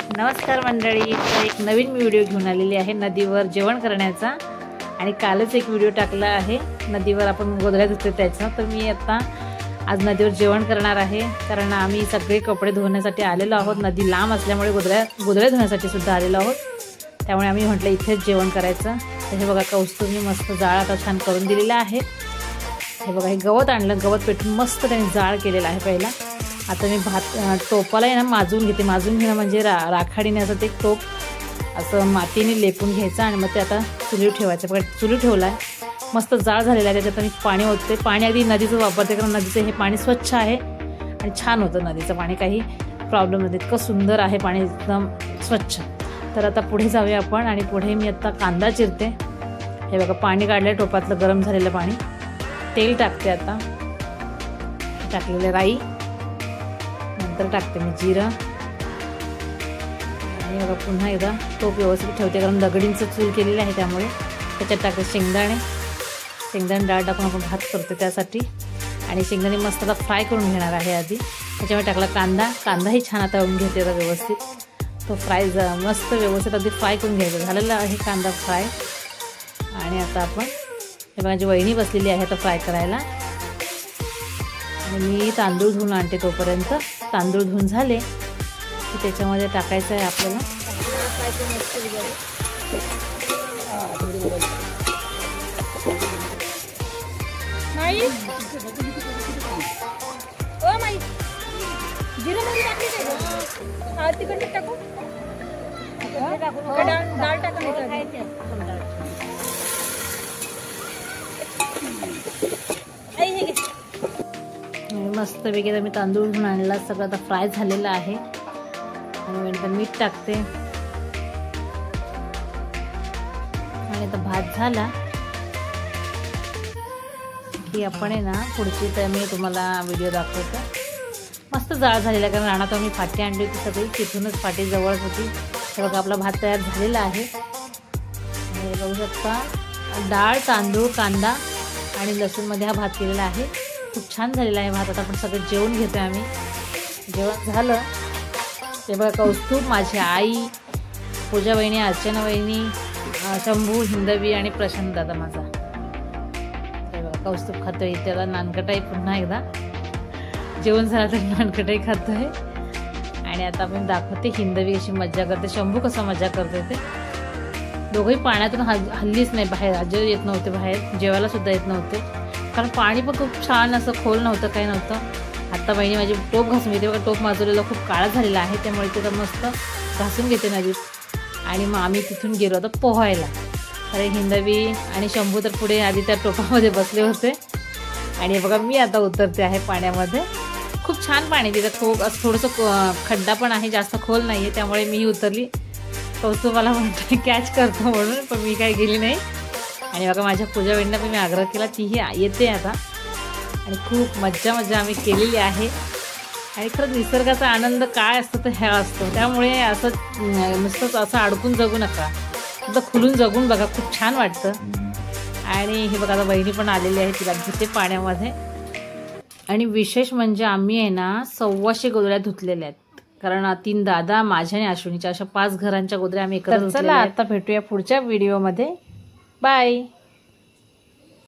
नमस्कार मंडळी, एक नवीन व्हिडिओ घेऊन आलेली आहे नदीवर जेवण करण्याचा। आणि कालच एक व्हिडिओ टाकला आहे नदीवर आपण गोधड्या धुतले त्याचा। तर मी आता आज नदीवर जेवण करणार आहे, कारण आम्ही सगळे कपडे धुण्यासाठी आलेलो आहोत। नदी लांब असल्यामुळे गोधड्या धुण्यासाठी सुद्धा आलेलो आहोत, त्यामुळे आम्ही म्हटलं इथेच जेवण करायचं। तर हे बघा कौस्तुभने मस्त जाळ आता छान करून दिलेला आहे। हे बघा हे गवत आणलं, गवत पेटून मस्त त्याने जाळ केलेला आहे पहिला। आता मी टोपाला आहे ना माजून घेते। माजून घेणं म्हणजे राखाडीने असं ते टोप असं मातीने लेपून घ्यायचं आणि मग ते आता चुलीवर ठेवायचं। बघा चुलीवर ठेवला आहे, मस्त जाळ झालेला आहे। त्याच्यात मी पाणी ओतते। पाणी अगदी नदीचं वापरते, कारण नदीचं हे पाणी स्वच्छ आहे आणि छान होतं नदीचं पाणी, काही प्रॉब्लेम नाही। इतकं सुंदर आहे पाणी, एकदम स्वच्छ। तर आता पुढे जाऊया आपण, आणि पुढे मी आता कांदा चिरते। हे बघा पाणी काढलं टोपातलं गरम झालेलं पाणी, तेल टाकते। आता टाकलेलं राई, नंतर टाकते मी जिरं, आणि बघा पुन्हा एकदा टोप व्यवस्थित ठेवते, कारण दगडींचं चूल केलेलं आहे त्यामुळे। त्याच्यात टाकते शेंगदाणे डाळ टाकून आपण भात करतो त्यासाठी। आणि शेंगदाणे मस्त आता फ्राय करून घेणार आहे आधी। त्याच्यामुळे टाकला कांदाही छान आता तळून घेते आता व्यवस्थित। तो फ्राय मस्त व्यवस्थित अगदी फ्राय करून घ्यायचा। झालेला आहे कांदा फ्राय। आणि आता आपण हे माझी वहिनी बसलेली आहे आता फ्राय करायला, आणि मी तांदूळ धुवून आणते तोपर्यंत। तांदूळ धुवून झाले की त्याच्यामध्ये टाकायचं आहे आपल्याला मस्त पैकी मी तांदूळ धुवून आणला, सगळं आता फ्राय झालेलं आहे। आणि नंतर मीठ टाकते, आणि आता भात झाला की आपण आहे ना पुढची तर मी तुम्हाला व्हिडिओ दाखवते। मस्त जाळ झालेला, कारण रानात आम्ही फाटी आणली होती सगळी, तिथूनच फाटी जवळच होती। तर बघा आपला भात तयार झालेला आहे। हे बघू शकता, डाळ, तांदूळ, कांदा आणि लसूणमध्ये हा भात केलेला आहे। खूप छान झालेला आहे भात। आता आपण सगळं जेवण घेतोय आम्ही। जेवण झालं ते बघा कौस्तुभ, माझी आई, पूजा वहिनी, अर्चना वहिनी, शंभू, हिंदवी आणि प्रशांत दादा माझा। ते बघा कौस्तुभ खातोय, त्याला नानकटाई पुन्हा एकदा जेवण झालं तर नानकटाई खातोय। आणि आता आपण दाखवते हिंदवी कशी मज्जा करते, शंभू कसा मज्जा करते। ते दोघंही पाण्यातून हल्लीच नाही बाहेर, अजिबात येत नव्हते बाहेर, जेवायला सुद्धा येत नव्हते, कारण पाणी पण खूप छान असं खोल नव्हतं, काही नव्हतं। आता बहिणी माझी टोप घासून घेते बघा, टोप माजवलेला खूप काळा झालेला आहे, त्यामुळे ते मस्त घासून घेते नदीत। आणि मग आम्ही तिथून गेलो होतो पोहायला। अरे हिंदवी आणि शंभू तर पुढे आधी त्या टोपामध्ये बसले होते, आणि बघा मी आता उतरते आहे पाण्यामध्ये। खूप छान पाणी तिथं, असं थोडंसं खड्डा पण आहे, जास्त खोल नाही आहे, त्यामुळे मीही उतरली। कौस्तुभ मला म्हणतो कॅच करतो म्हणून, पण मी काही गेली नाही। आणि बघा माझ्या पूजा वहिनीला पण मी आग्रह केला, तीही येते आता। आणि खूप मज्जा आम्ही केलेली आहे। आणि खरंच निसर्गाचा आनंद काय असतो तर ह्या असतो, त्यामुळे असं नुसतंच असं अडकून जगू नका, फक्त खुलून जगून बघा, खूप छान वाटतं। आणि हे बघा आता बहिणी पण आलेली आहे, तिला घेते पाण्यामध्ये। आणि विशेष म्हणजे आम्ही आहे ना 125 गोधड्या धुतलेल्या आहेत, कारण 3 दादा, माझ्या आणि अश्विनीच्या, अशा 5 घरांच्या गोधड्या आम्ही एकत्र धुतलेल्या आहेत। आता भेटूया पुढच्या व्हिडिओमध्ये, बाय।